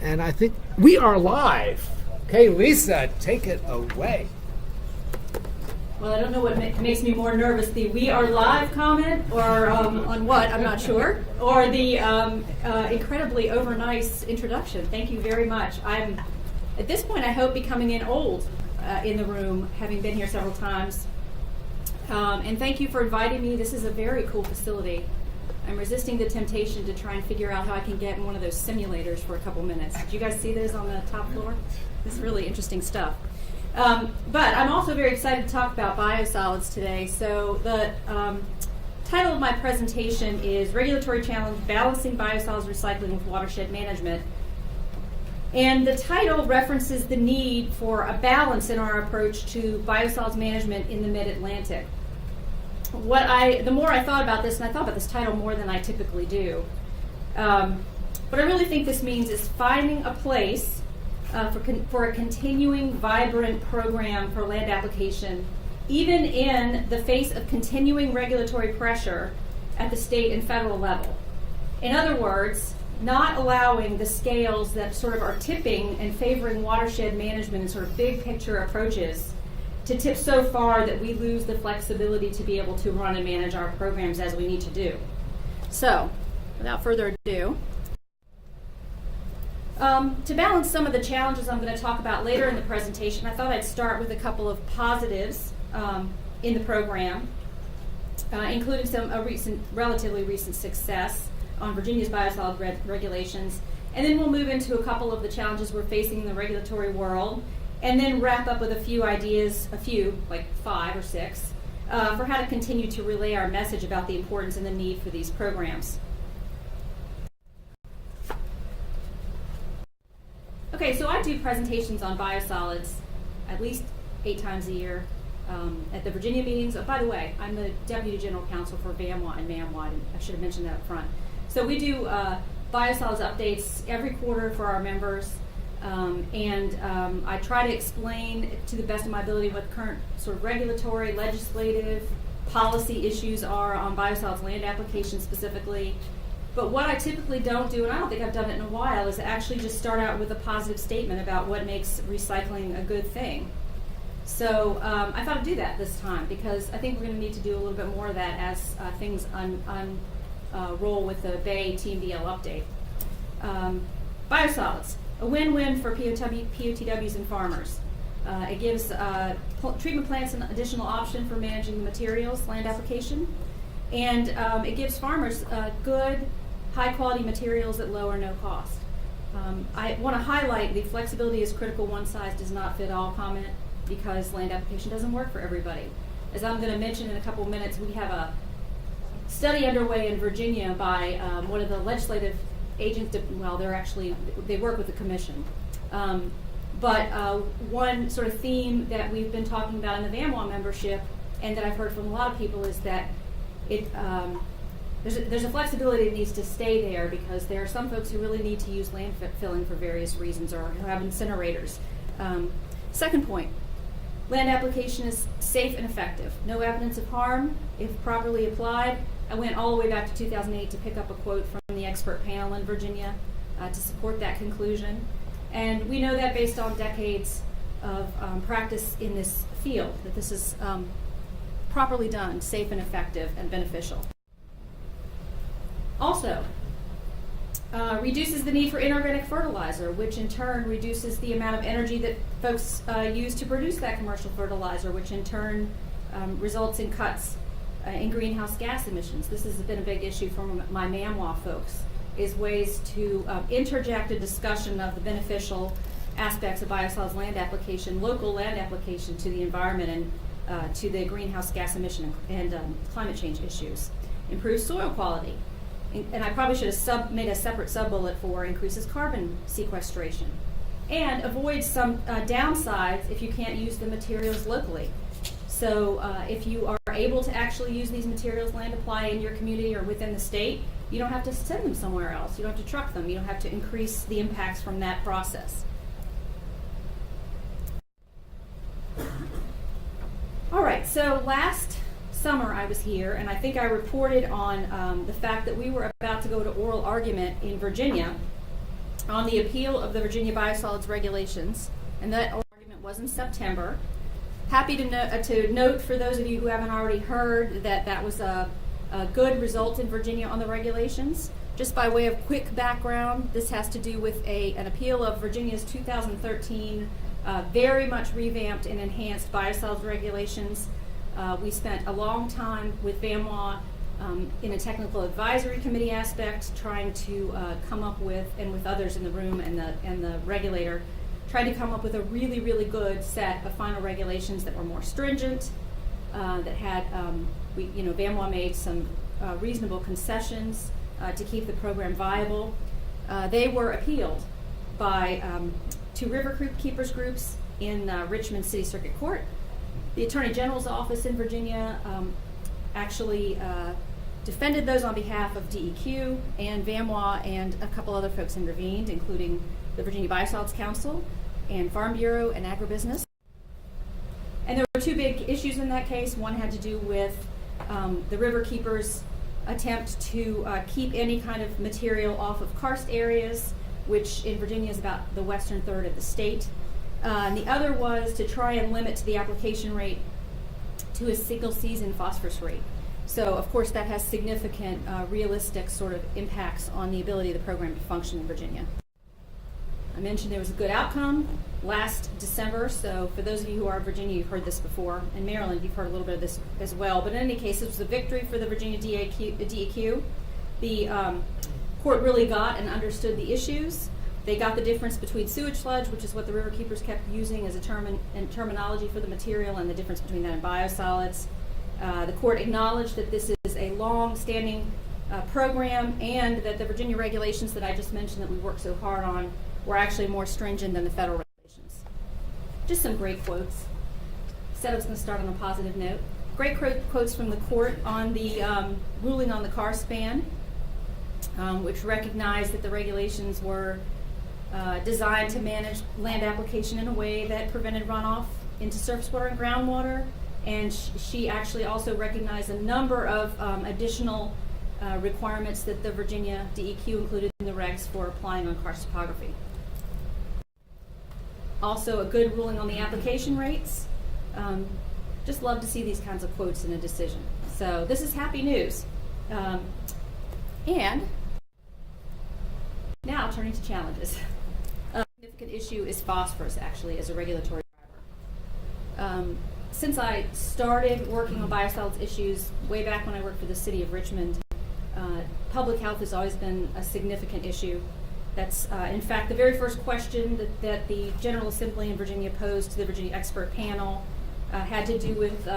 And I think we are live. Okay, Lisa, take it away. Well, I don't know what makes me more nervous, the "we are live" comment, or on what, I'm not sure, or the incredibly over-nice introduction. Thank you very much. I'm, at this point, I hope, becoming an old in the room, having been here several times. And thank you for inviting me. This is a very cool facility. I'm resisting the temptation to try and figure out how I can get in one of those simulators for a couple minutes. Did you guys see those on the top floor? This is really interesting stuff. But I'm also very excited to talk about biosolids today. So the title of my presentation is Regulatory Challenge, Balancing Biosolids Recycling with Watershed Management. And the title references the need for a balance in our approach to biosolids management in the Mid-Atlantic. The more I thought about this, and I thought about this title more than I typically do, what I really think this means is finding a place for a continuing, vibrant program for land application, even in the face of continuing regulatory pressure at the state and federal level. In other words, not allowing the scales that sort of are tipping and favoring watershed management and sort of big picture approaches to tip so far that we lose the flexibility to be able to run and manage our programs as we need to do. So, without further ado, to balance some of the challenges I'm going to talk about later in the presentation, I thought I'd start with a couple of positives in the program, including some relatively recent success on Virginia's biosolid regulations, and then we'll move into a couple of the challenges we're facing in the regulatory world, and then wrap up with a few ideas, like 5 or 6, for how to continue to relay our message about the importance and the need for these programs. Okay, so I do presentations on biosolids at least 8 times a year at the Virginia meetings. Oh, by the way, I'm the Deputy General Counsel for VAMWA and MAMWA, and I should have mentioned that up front. So we do biosolids updates every quarter for our members. I try to explain to the best of my ability what current sort of regulatory, legislative, policy issues are on biosolids land application specifically. But what I typically don't do, and I don't think I've done it in a while, is actually just start out with a positive statement about what makes recycling a good thing. So I thought I'd do that this time because I think we're going to need to do a little bit more of that as things roll with the Bay TMDL update. Biosolids. A win-win for POTWs and farmers. It gives treatment plants an additional option for managing the materials land application, and it gives farmers good, high-quality materials at low or no cost. I want to highlight the flexibility is critical, one-size-does-not-fit-all comment, because land application doesn't work for everybody. As I'm going to mention in a couple minutes, we have a study underway in Virginia by one of the legislative agents. Well, they work with the commission. But one sort of theme that we've been talking about in the VAMWA membership, and that I've heard from a lot of people, is that there's a flexibility that needs to stay there because there are some folks who really need to use landfilling for various reasons or who have incinerators. Second point, land application is safe and effective. No evidence of harm if properly applied. I went all the way back to 2008 to pick up a quote from the expert panel in Virginia to support that conclusion. And we know that based on decades of practice in this field, that this is properly done, safe and effective and beneficial. Also, reduces the need for inorganic fertilizer, which in turn reduces the amount of energy that folks use to produce that commercial fertilizer, which in turn results in cuts in greenhouse gas emissions. This has been a big issue for my MAMWA folks, is ways to interject a discussion of the beneficial aspects of biosolids land application, local land application to the environment and to the greenhouse gas emission and climate change issues. Improves soil quality. And I probably should have made a separate sub-bullet for increases carbon sequestration. And avoids some downsides if you can't use the materials locally. So if you are able to actually use these materials land apply in your community or within the state, you don't have to send them somewhere else. You don't have to truck them. You don't have to increase the impacts from that process. All right, so last summer I was here, and I think I reported on the fact that we were about to go to oral argument in Virginia on the appeal of the Virginia Biosolids regulations, and that argument was in September. Happy to note for those of you who haven't already heard that that was a good result in Virginia on the regulations. Just by way of quick background, this has to do with an appeal of Virginia's 2013 very much revamped and enhanced biosolids regulations. We spent a long time with VAMWA in a technical advisory committee aspect, trying to come up with, and with others in the room and the regulator, tried to come up with a really, really good set of final regulations that were more stringent, that had, VAMWA made some reasonable concessions to keep the program viable. They were appealed by two Riverkeepers groups in Richmond City Circuit Court. The Attorney General's office in Virginia actually defended those on behalf of DEQ, and VAMWA and a couple other folks intervened, including the Virginia Biosolids Council and Farm Bureau and Agribusiness. And there were two big issues in that case. One had to do with the Riverkeepers' attempt to keep any kind of material off of karst areas, which in Virginia is about the western third of the state. And the other was to try and limit the application rate to a single season phosphorus rate. So of course that has significant realistic sort of impacts on the ability of the program to function in Virginia. I mentioned there was a good outcome last December, so for those of you who are in Virginia, you've heard this before. In Maryland, you've heard a little bit of this as well. But in any case, it was a victory for the Virginia DEQ. The court really got and understood the issues. They got the difference between sewage sludge, which is what the Riverkeepers kept using as a terminology for the material, and the difference between that and biosolids. The court acknowledged that this is a long-standing program, and that the Virginia regulations that I just mentioned that we worked so hard on were actually more stringent than the federal regulations. Just some great quotes. Said I was going to start on a positive note. Great quotes from the court on the ruling on the karst ban, which recognized that the regulations were designed to manage land application in a way that prevented runoff into surface water and groundwater. And she actually also recognized a number of additional requirements that the Virginia DEQ included in the regs for applying on karst topography. Also a good ruling on the application rates. Just love to see these kinds of quotes in a decision. So this is happy news. And now turning to challenges. A significant issue is phosphorus, actually, as a regulatory driver. Since I started working on biosolids issues way back when I worked for the city of Richmond, public health has always been a significant issue. That's, in fact, the very first question that the General Assembly in Virginia posed to the Virginia expert panel had to do with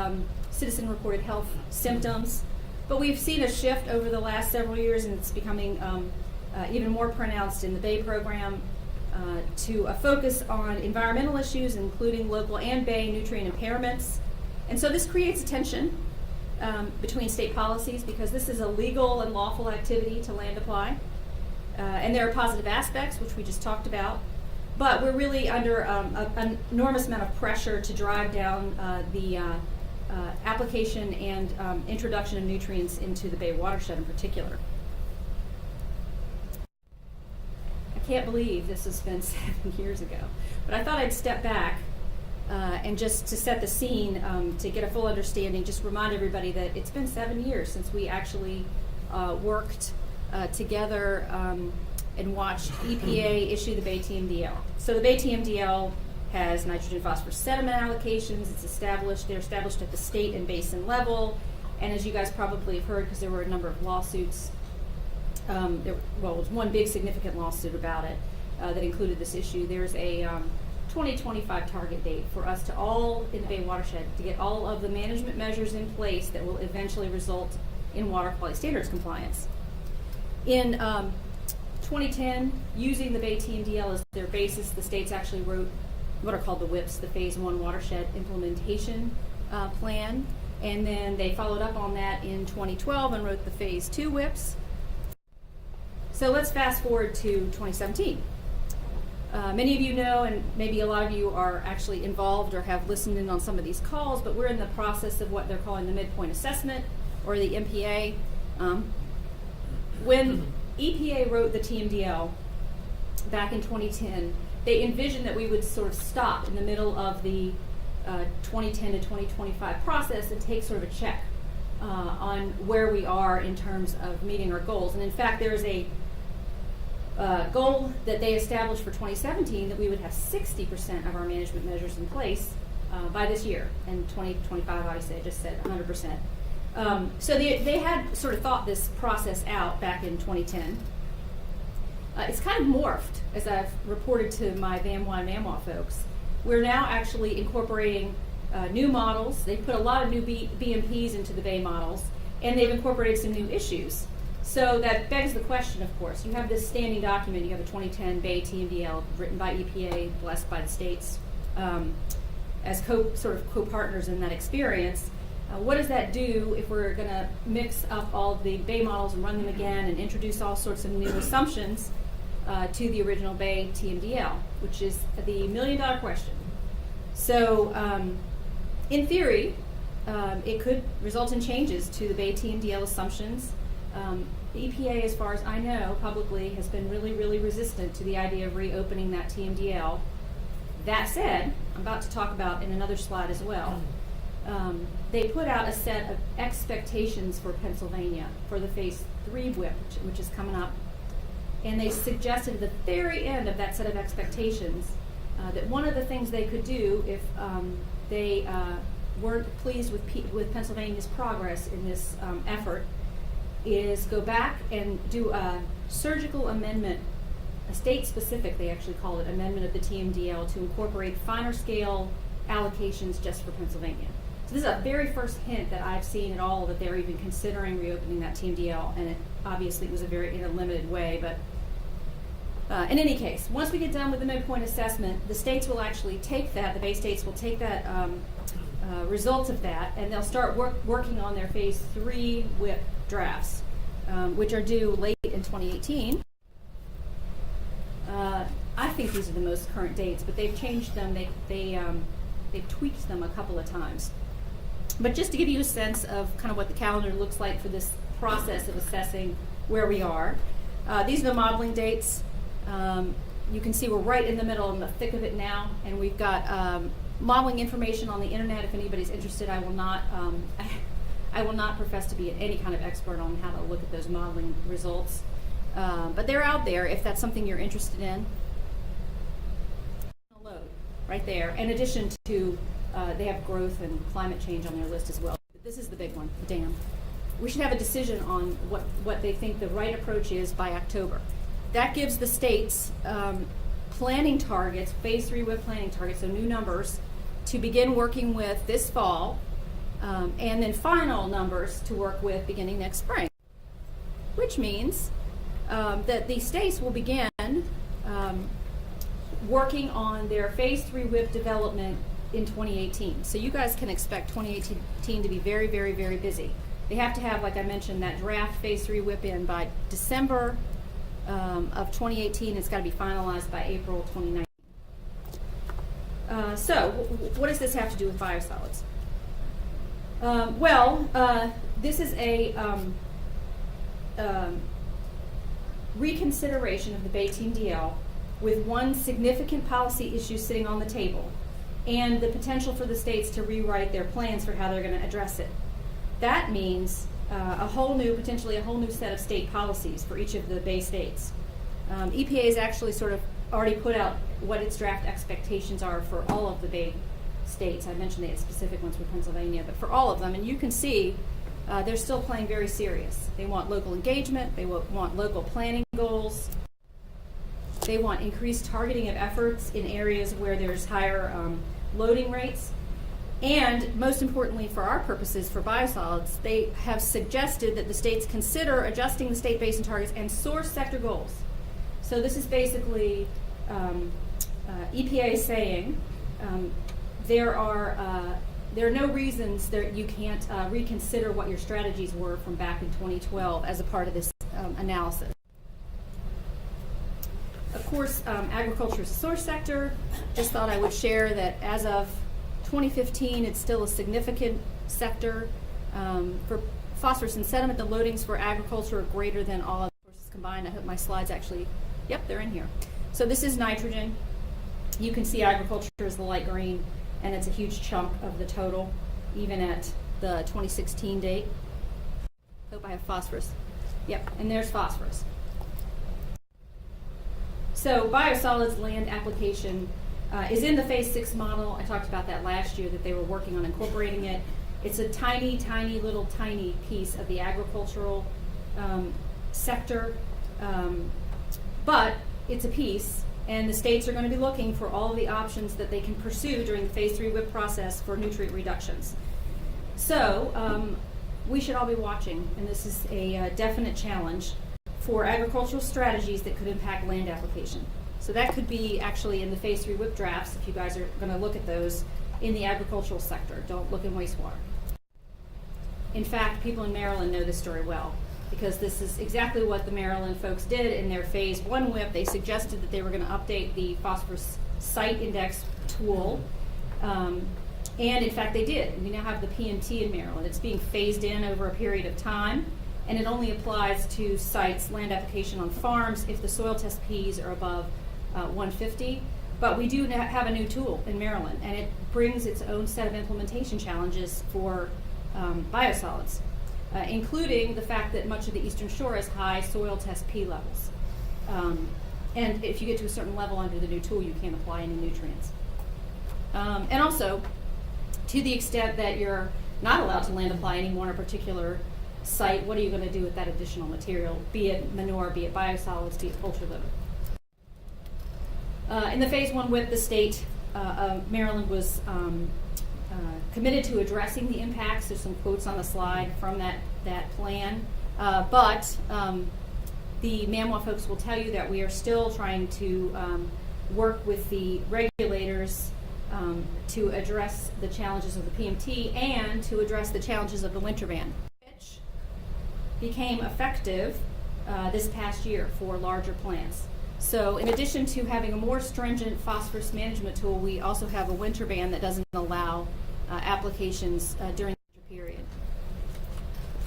citizen-reported health symptoms. But we've seen a shift over the last several years, and it's becoming even more pronounced in the Bay program, to a focus on environmental issues, including local and Bay nutrient impairments. And so this creates a tension between state policies, because this is a legal and lawful activity to land apply. And there are positive aspects, which we just talked about, but we're really under an enormous amount of pressure to drive down the application and introduction of nutrients into the Bay watershed in particular. I can't believe this has been 7 years ago, but I thought I'd step back and just to set the scene, to get a full understanding, just remind everybody that it's been 7 years since we actually worked together and watched EPA issue the Bay TMDL. So the Bay TMDL has nitrogen phosphorus sediment allocations. They're established at the state and basin level. And as you guys probably have heard, because there were a number of lawsuits, there was one big significant lawsuit about it that included this issue. There's a 2025 target date for us to all, in the Bay watershed, to get all of the management measures in place that will eventually result in water quality standards compliance. In 2010, using the Bay TMDL as their basis, the states actually wrote what are called the WIPs, the Phase I Watershed Implementation Plan, and then they followed up on that in 2012 and wrote the Phase II WIPs. So let's fast forward to 2017. Many of you know, and maybe a lot of you are actually involved or have listened in on some of these calls, but we're in the process of what they're calling the Midpoint Assessment, or the MPA. When EPA wrote the TMDL, back in 2010, they envisioned that we would sort of stop in the middle of the 2010 to 2025 process and take sort of a check on where we are in terms of meeting our goals. And in fact, there is a goal that they established for 2017 that we would have 60% of our management measures in place by this year. And 2025, obviously, I just said 100%. So they had sort of thought this process out back in 2010. It's kind of morphed, as I've reported to my VAMWA and MAMWA folks. We're now actually incorporating new models. They've put a lot of new BMPs into the Bay models, and they've incorporated some new issues. So that begs the question, of course. You have this standing document. You have a 2010 Bay TMDL written by EPA, blessed by the states, as co-partners in that experience. What does that do if we're going to mix up all of the Bay models and run them again and introduce all sorts of new assumptions to the original Bay TMDL, which is the million-dollar question. So, in theory, it could result in changes to the Bay TMDL assumptions. The EPA, as far as I know, publicly has been really, really resistant to the idea of reopening that TMDL. That said, I'm about to talk about in another slide as well. They put out a set of expectations for Pennsylvania for the Phase III WIP, which is coming up. And they suggested at the very end of that set of expectations that one of the things they could do if they weren't pleased with Pennsylvania's progress in this effort is go back and do a surgical amendment, a state-specific, they actually call it, amendment of the TMDL to incorporate finer scale allocations just for Pennsylvania. So this is a very first hint that I've seen at all that they're even considering reopening that TMDL, and it obviously was in a limited way. But in any case, once we get done with the midpoint assessment, the states will actually take that, the Bay states will take that results of that, and they'll start working on their Phase III WIP drafts, which are due late in 2018. I think these are the most current dates, but they've changed them. They've tweaked them a couple of times. But just to give you a sense of kind of what the calendar looks like for this process of assessing where we are, these are the modeling dates. You can see we're right in the middle, in the thick of it now, and we've got modeling information on the internet. If anybody's interested, I will not profess to be any kind of expert on how to look at those modeling results, but they're out there if that's something you're interested in. Load right there. In addition to, they have growth and climate change on their list as well. But this is the big one, the dam. We should have a decision on what they think the right approach is by October. That gives the states planning targets, Phase III WIP planning targets, so new numbers, to begin working with this fall, and then final numbers to work with beginning next spring. Which means that the states will begin working on their Phase III WIP development in 2018. So you guys can expect 2018 to be very, very, very busy. They have to have, like I mentioned, that draft Phase III WIP in by December of 2018. It's got to be finalized by April 2019. So what does this have to do with biosolids? This is a reconsideration of the Bay TMDL with one significant policy issue sitting on the table and the potential for the states to rewrite their plans for how they're going to address it. That means potentially a whole new set of state policies for each of the Bay states. EPA has actually sort of already put out what its draft expectations are for all of the Bay states. I mentioned they had specific ones for Pennsylvania, but for all of them, and you can see they're still playing very serious. They want local engagement, they want local planning goals, they want increased targeting of efforts in areas where there's higher loading rates, and most importantly for our purposes for biosolids, they have suggested that the states consider adjusting the state basin targets and source sector goals. So this is basically EPA saying there are no reasons that you can't reconsider what your strategies were from back in 2012 as a part of this analysis. Of course, agriculture is a source sector. Just thought I would share that as of 2015, it's still a significant sector. For phosphorus and sediment, the loadings for agriculture are greater than all other sources combined. I hope my slides actually, yep, they're in here. So this is nitrogen. You can see agriculture is the light green, and it's a huge chunk of the total, even at the 2016 date. Hope I have phosphorus. Yep, and there's phosphorus. So Biosolids land application is in the Phase 6 model. I talked about that last year, that they were working on incorporating it. It's a tiny, tiny, little tiny piece of the agricultural sector, but it's a piece, and the states are going to be looking for all of the options that they can pursue during the Phase 3 WIP process for nutrient reductions. So we should all be watching, and this is a definite challenge for agricultural strategies that could impact land application. So that could be actually in the Phase 3 WIP drafts, if you guys are going to look at those, in the agricultural sector. Don't look in wastewater. In fact, people in Maryland know this story well, because this is exactly what the Maryland folks did in their Phase 1 WIP. They suggested that they were going to update the phosphorus site index tool, and in fact they did. We now have the PMT in Maryland. It's being phased in over a period of time, and it only applies to sites, land application on farms, if the soil test Ps are above 150. But we do have a new tool in Maryland, and it brings its own set of implementation challenges for biosolids, including the fact that much of the Eastern Shore has high soil test P levels. And if you get to a certain level under the new tool, you can't apply any nutrients. And also, to the extent that you're not allowed to land apply anymore on a particular site, what are you going to do with that additional material, be it manure, be it biosolids, be it poultry litter? In the Phase 1 WIP, the state of Maryland was committed to addressing the impacts. There's some quotes on the slide from that plan. But the MAMWA folks will tell you that we are still trying to work with the regulators to address the challenges of the PMT and to address the challenges of the winter ban, which became effective this past year for larger plants. So in addition to having a more stringent phosphorus management tool, we also have a winter ban that doesn't allow applications during the winter period.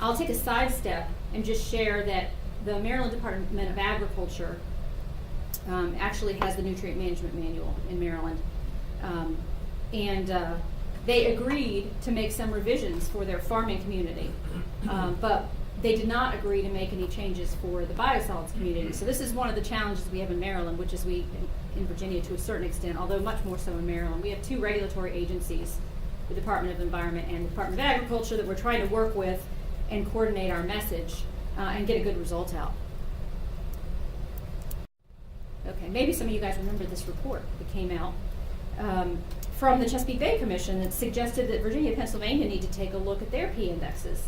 I'll take a sidestep and just share that the Maryland Department of Agriculture actually has the nutrient management manual in Maryland. And they agreed to make some revisions for their farming community, but they did not agree to make any changes for the biosolids community. So this is one of the challenges we have in Maryland, which is we, in Virginia to a certain extent, although much more so in Maryland, we have two regulatory agencies, the Department of Environment and the Department of Agriculture, that we're trying to work with and coordinate our message and get a good result out. Okay, maybe some of you guys remember this report that came out from the Chesapeake Bay Commission that suggested that Virginia and Pennsylvania need to take a look at their P indexes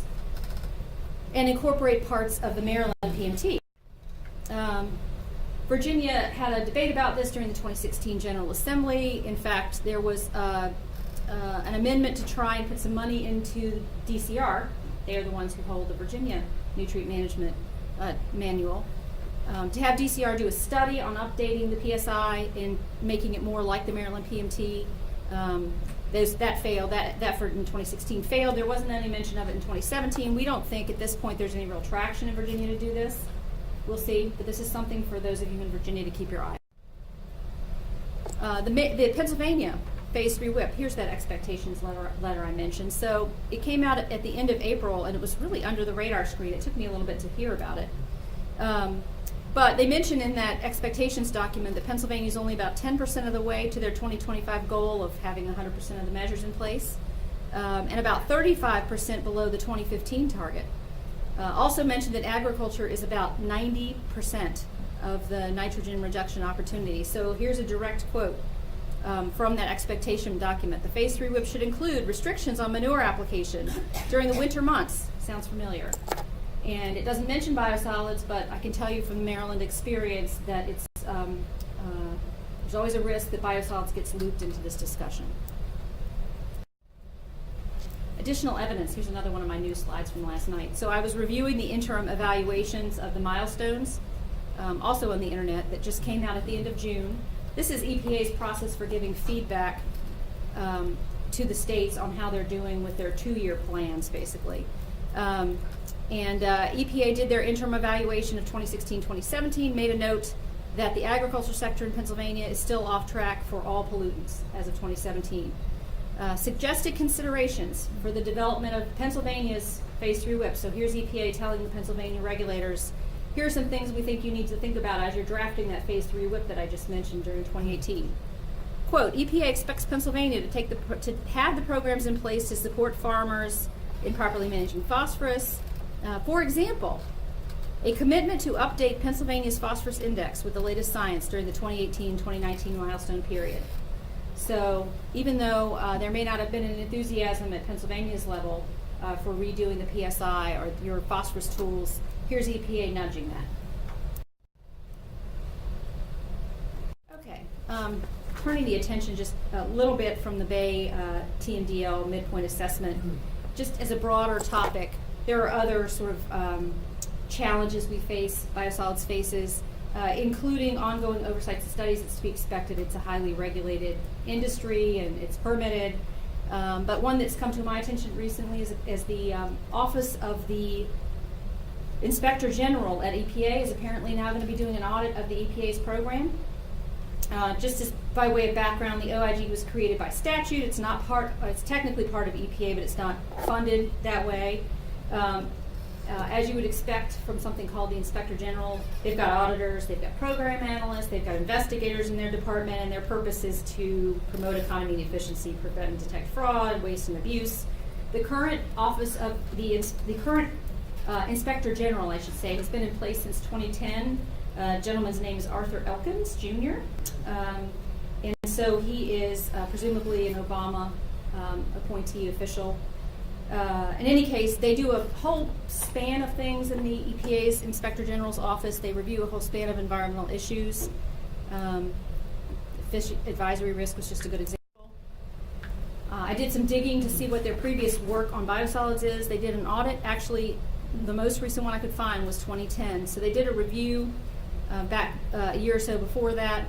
and incorporate parts of the Maryland PMT. Virginia had a debate about this during the 2016 General Assembly. In fact, there was an amendment to try and put some money into DCR. They are the ones who hold the Virginia Nutrient Management Manual. To have DCR do a study on updating the PSI and making it more like the Maryland PMT. That failed. That effort in 2016 failed. There wasn't any mention of it in 2017. We don't think at this point there's any real traction in Virginia to do this. We'll see, but this is something for those of you in Virginia to keep your eye on. The Pennsylvania Phase 3 WIP, here's that expectations letter I mentioned. So it came out at the end of April, and it was really under the radar screen. It took me a little bit to hear about it. But they mentioned in that expectations document that Pennsylvania is only about 10% of the way to their 2025 goal of having 100% of the measures in place, and about 35% below the 2015 target. Also mentioned that agriculture is about 90% of the nitrogen reduction opportunity. So here's a direct quote from that expectation document. The Phase 3 WIP should include restrictions on manure application during the winter months. Sounds familiar. And it doesn't mention biosolids, but I can tell you from Maryland experience that it's there's always a risk that biosolids gets looped into this discussion. Additional evidence. Here's another one of my news slides from last night. So I was reviewing the interim evaluations of the milestones, also on the internet, that just came out at the end of June. This is EPA's process for giving feedback to the states on how they're doing with their 2-year plans, basically. EPA did their interim evaluation of 2016-2017, made a note that the agriculture sector in Pennsylvania is still off track for all pollutants as of 2017. Suggested considerations for the development of Pennsylvania's Phase III WIP. So here's EPA telling the Pennsylvania regulators, here are some things we think you need to think about as you're drafting that Phase III WIP that I just mentioned during 2018. Quote, EPA expects Pennsylvania to have the programs in place to support farmers in properly managing phosphorus. For example, a commitment to update Pennsylvania's phosphorus index with the latest science during the 2018-2019 milestone period. So even though there may not have been an enthusiasm at Pennsylvania's level for redoing the PSI or your phosphorus tools, here's EPA nudging that. Okay, turning the attention just a little bit from the Bay TMDL Midpoint Assessment, just as a broader topic, there are other sort of challenges we face, Biosolids faces, including ongoing oversight and studies. It's to be expected. It's a highly regulated industry and it's permitted. But one that's come to my attention recently is the Office of the Inspector General at EPA is apparently now going to be doing an audit of the EPA's program. Just as by way of background, the OIG was created by statute. It's not it's technically part of EPA, but it's not funded that way. As you would expect from something called the Inspector General, they've got auditors, they've got program analysts, they've got investigators in their department, and their purpose is to promote economy and efficiency, prevent and detect fraud, waste, and abuse. The current office of the current Inspector General, I should say, has been in place since 2010. Gentleman's name is Arthur Elkins, Jr. And so he is presumably an Obama appointee official. In any case, they do a whole span of things in the EPA's Inspector General's office. They review a whole span of environmental issues. Fish advisory risk was just a good example. I did some digging to see what their previous work on biosolids is. They did an audit. Actually, the most recent one I could find was 2010. So they did a review back a year or so before that.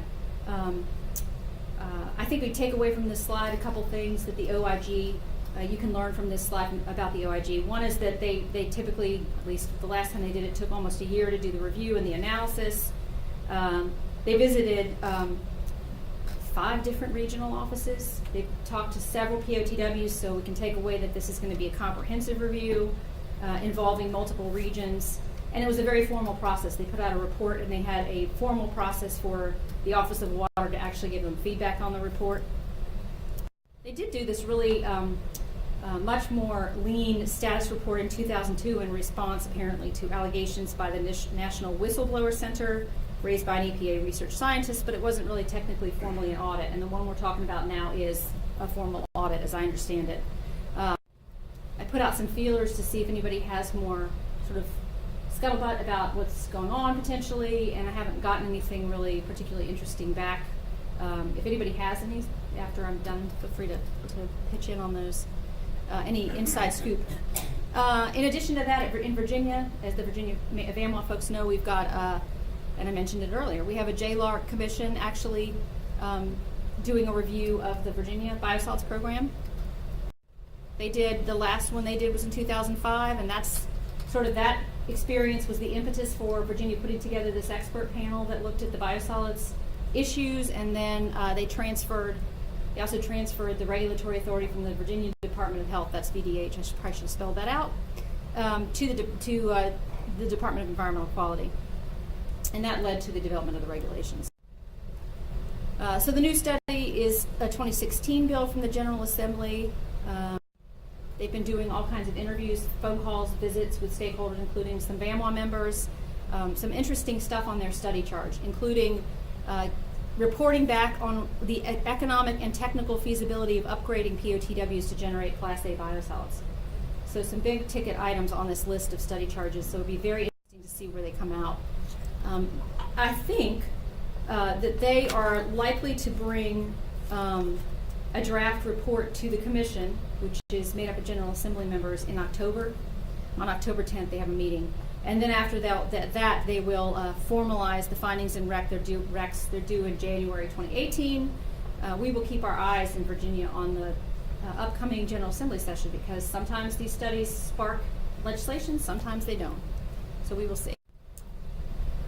I think we take away from this slide a couple things that the OIG, you can learn from this slide about the OIG. One is that they typically, at least the last time they did it, took almost a year to do the review and the analysis. They visited 5 different regional offices. They've talked to several POTWs, so we can take away that this is going to be a comprehensive review involving multiple regions. And it was a very formal process. They put out a report and they had a formal process for the Office of Water to actually give them feedback on the report. They did do this really much more lean status report in 2002 in response apparently to allegations by the National Whistleblower Center raised by an EPA research scientist, but it wasn't really technically formally an audit. And the one we're talking about now is a formal audit as I understand it. I put out some feelers to see if anybody has more sort of scuttlebutt about what's going on potentially, and I haven't gotten anything really particularly interesting back. If anybody has any, after I'm done, feel free to pitch in on those, any inside scoop. In addition to that, in Virginia, as the Virginia VAMWA folks know, we've got, and I mentioned it earlier, we have a JLAR commission actually doing a review of the Virginia Biosolids program. They did, the last one they did was in 2005, and that's sort of that experience was the impetus for Virginia putting together this expert panel that looked at the biosolids issues, and then they also transferred the regulatory authority from the Virginia Department of Health, that's VDH, I probably should have spelled that out, to the Department of Environmental Quality. And that led to the development of the regulations. So the new study is a 2016 bill from the General Assembly. They've been doing all kinds of interviews, phone calls, visits with stakeholders, including some VAMWA members, some interesting stuff on their study charge, including reporting back on the economic and technical feasibility of upgrading POTWs to generate Class A biosolids. So some big ticket items on this list of study charges, so it would be very interesting to see where they come out. I think that they are likely to bring a draft report to the Commission, which is made up of General Assembly members, in October. On October 10th, they have a meeting. And then after that they will formalize the findings in REC. They're due in January 2018. We will keep our eyes in Virginia on the upcoming General Assembly session, because sometimes these studies spark legislation, sometimes they don't. So we will see.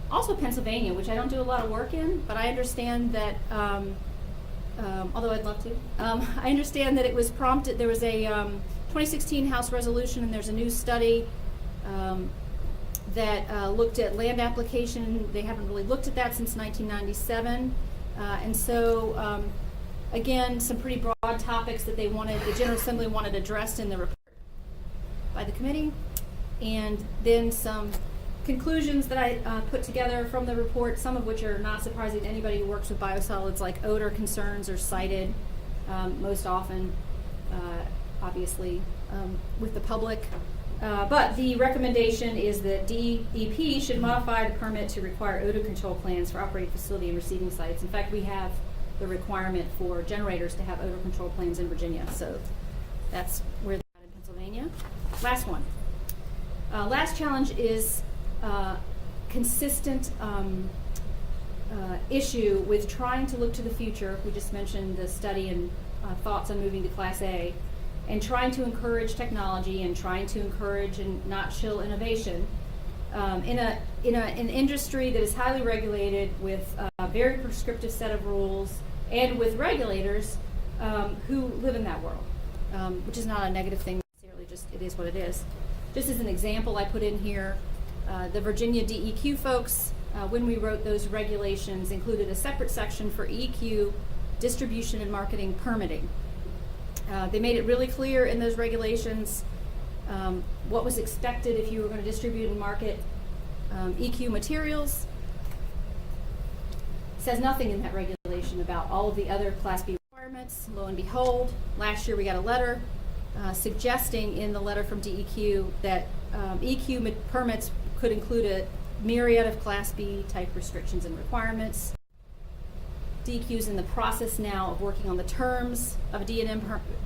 Also also Pennsylvania, which I don't do a lot of work in, but I understand that, although I'd love to, I understand that it was prompted, there was a 2016 House resolution, and there's a new study that looked at land application. They haven't really looked at that since 1997. And so, again, some pretty broad topics that they wanted, the General Assembly wanted addressed in the report by the committee, and then some conclusions that I put together from the report, some of which are not surprising to anybody who works with biosolids, like odor concerns are cited most often, obviously, with the public. But the recommendation is that DEP should modify the permit to require odor control plans for operating facility and receiving sites. In fact, we have the requirement for generators to have odor control plans in Virginia, so that's where they're at in Pennsylvania. Last one. Last challenge is consistent issue with trying to look to the future. We just mentioned the study and thoughts on moving to Class A, and trying to encourage technology and trying to encourage and not shill innovation in an industry that is highly regulated with a very prescriptive set of rules, and with regulators who live in that world, which is not a negative thing necessarily, just it is what it is. Just as an example, I put in here the Virginia DEQ folks, when we wrote those regulations, included a separate section for EQ, distribution and marketing permitting. They made it really clear in those regulations what was expected if you were going to distribute and market EQ materials. It says nothing in that regulation about all of the other Class B requirements. Lo and behold, last year we got a letter suggesting in the letter from DEQ that EQ permits could include a myriad of Class B type restrictions and requirements. DEQ is in the process now of working on the terms of a D&M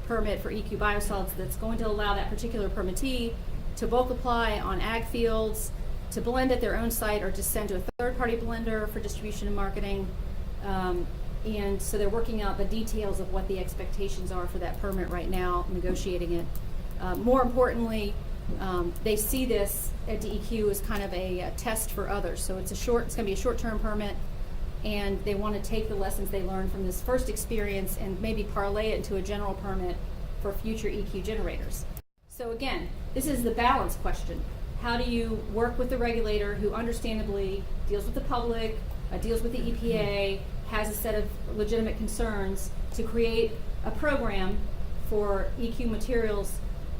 permit for EQ biosolids that's going to allow that particular permittee to bulk apply on ag fields, to blend at their own site, or to send to a third-party blender for distribution and marketing. And so they're working out the details of what the expectations are for that permit right now, negotiating it. More importantly, they see this at DEQ as kind of a test for others. So it's going to be a short-term permit, and they want to take the lessons they learned from this first experience and maybe parlay it into a general permit for future EQ generators. So again, this is the balance question. How do you work with the regulator who understandably deals with the public, deals with the EPA, has a set of legitimate concerns, to create a program for EQ materials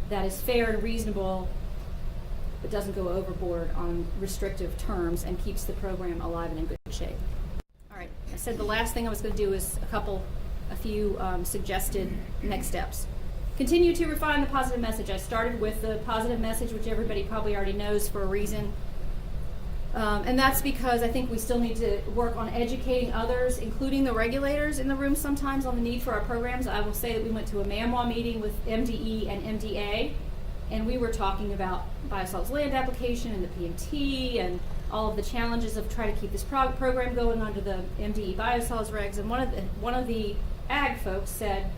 that is fair and reasonable, but doesn't go overboard on restrictive terms and keeps the program alive and in good shape. All right, I said the last thing I was going to do is a few suggested next steps. Continue to refine the positive message. I started with the positive message, which everybody probably already knows for a reason. And that's because I think we still need to work on educating others, including the regulators in the room sometimes, on the need for our programs. I will say that we went to a MAMWA meeting with MDE and MDA, and we were talking about biosolids land application and the PMT and all of the challenges of trying to keep this program going under the MDE biosolids regs. And one of the ag folks said,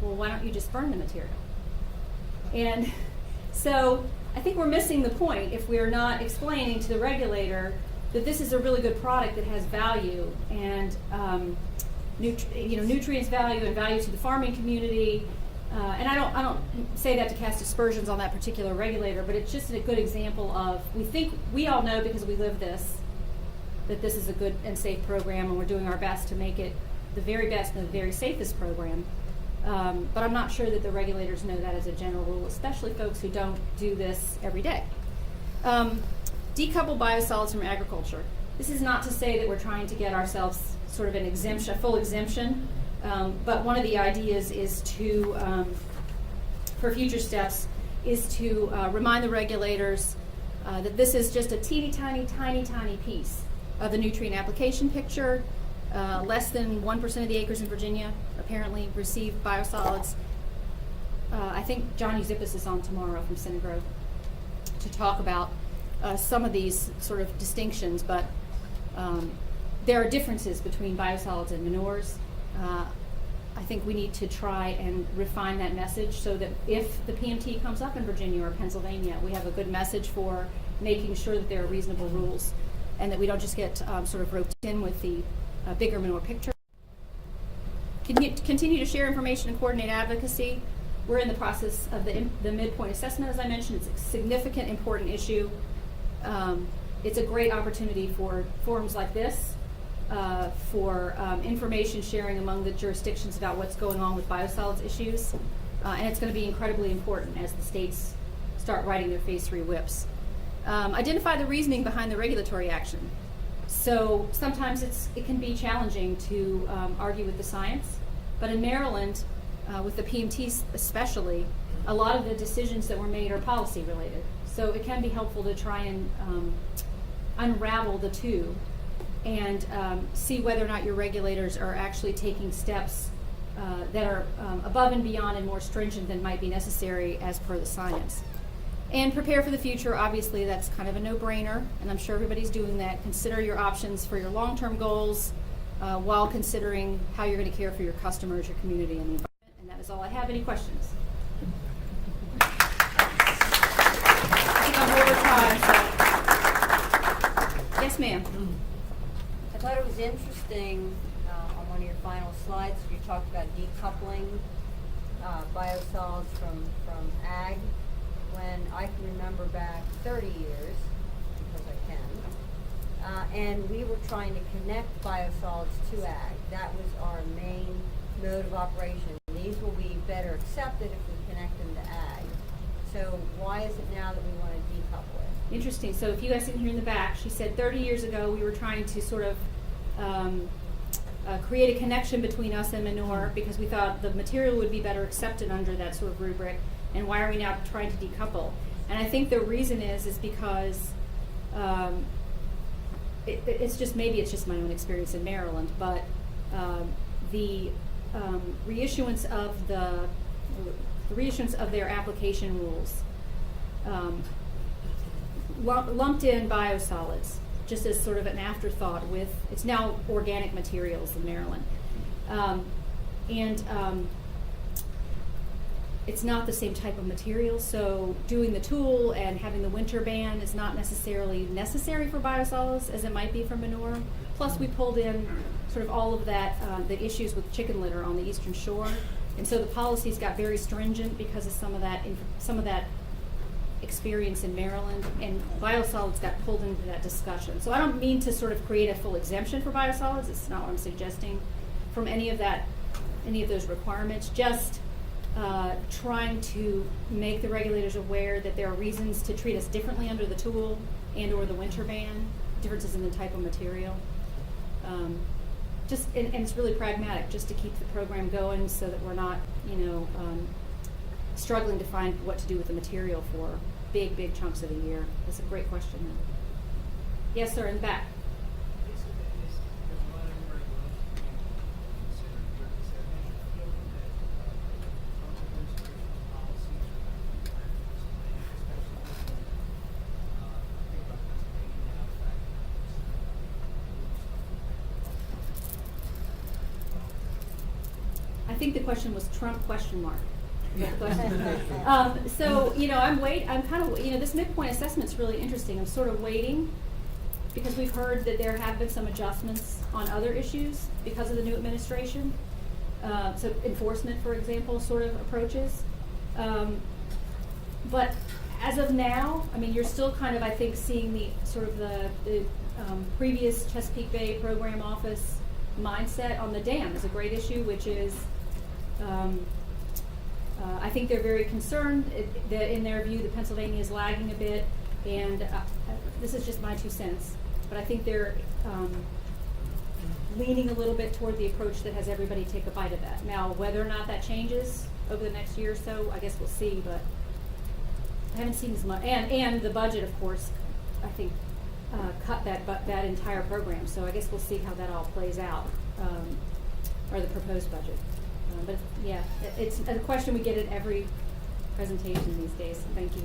well, why don't you just burn the material? And so I think we're missing the point if we are not explaining to the regulator that this is a really good product that has value and nutrients value and value to the farming community. And I don't say that to cast aspersions on that particular regulator, but it's just a good example of, we all know because we live this, that this is a good and safe program, and we're doing our best to make it the very best and the very safest program. But I'm not sure that the regulators know that as a general rule, especially folks who don't do this every day. Decouple biosolids from agriculture. This is not to say that we're trying to get ourselves sort of an exemption, a full exemption, but one of the ideas is to, for future steps, is to remind the regulators that this is just a teeny tiny piece of the nutrient application picture. Less than 1% of the acres in Virginia apparently receive biosolids. I think John Eusebius is on tomorrow from Cinegrove to talk about some of these sort of distinctions, but there are differences between biosolids and manures. I think we need to try and refine that message so that if the PMT comes up in Virginia or Pennsylvania, we have a good message for making sure that there are reasonable rules. and that we don't just get sort of roped in with the bigger manure picture. Continue to share information and coordinate advocacy. We're in the process of the midpoint assessment, as I mentioned. It's a significant, important issue. It's a great opportunity for forums like this, for information sharing among the jurisdictions about what's going on with biosolids issues. And it's going to be incredibly important as the states start writing their Phase III WIPs. Identify the reasoning behind the regulatory action. So sometimes it can be challenging to argue with the science, but in Maryland, with the PMTs especially, a lot of the decisions that were made are policy related. So it can be helpful to try and unravel the two and see whether or not your regulators are actually taking steps that are above and beyond and more stringent than might be necessary as per the science. And prepare for the future. Obviously, that's kind of a no-brainer, and I'm sure everybody's doing that. Consider your options for your long-term goals while considering how you're going to care for your customers, your community, and the environment. And that is all I have. Any questions? I think I'm over time, so. Yes, ma'am. I thought it was interesting on one of your final slides, you talked about decoupling biosolids from ag. When I can remember back 30 years, because I can, and we were trying to connect biosolids to ag. That was our main mode of operation. These will be better accepted if we connect them to ag. So why is it now that we want to decouple it? Interesting. So if you guys didn't hear in the back, she said 30 years ago we were trying to sort of create a connection between us and manure because we thought the material would be better accepted under that sort of rubric. And why are we now trying to decouple? And I think the reason is because it's just, maybe it's just my own experience in Maryland, but the reissuance of their application rules lumped in biosolids just as sort of an afterthought with, it's now organic materials in Maryland. It's not the same type of material, so doing the tool and having the winter ban is not necessarily necessary for biosolids as it might be for manure. Plus we pulled in sort of all of that, the issues with chicken litter on the eastern shore, and so the policies got very stringent because of some of that experience in Maryland, and biosolids got pulled into that discussion. So I don't mean to sort of create a full exemption for biosolids, it's not what I'm suggesting, from any of those requirements, just trying to make the regulators aware that there are reasons to treat us differently under the tool and or the winter ban, differences in the type of material. And it's really pragmatic, just to keep the program going so that we're not, struggling to find what to do with the material for big chunks of the year. That's a great question. Yes, sir, in the back. I think the question was Trump question mark. So, I'm kind of, this midpoint assessment's really interesting. I'm sort of waiting because we've heard that there have been some adjustments on other issues because of the new administration. So enforcement, for example, sort of approaches. But as of now, you're still kind of, I think, seeing the sort of the previous Chesapeake Bay Program Office mindset on the dam is a great issue, which is I think they're very concerned that in their view the Pennsylvania is lagging a bit, and this is just my 2 cents, but I think they're leaning a little bit toward the approach that has everybody take a bite of that. Now, whether or not that changes over the next year or so, I guess we'll see, but I haven't seen as much. And the budget, of course, I think cut that entire program, so I guess we'll see how that all plays out, or the proposed budget. But yeah, it's a question we get at every presentation these days. So thank you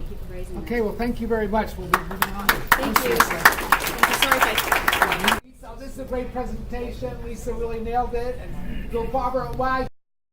for raising that. Okay, well, thank you very much. We'll be moving on. Thank you. Sorry if I. Lisa, this is a great presentation. Lisa really nailed it. And go Barbara, wag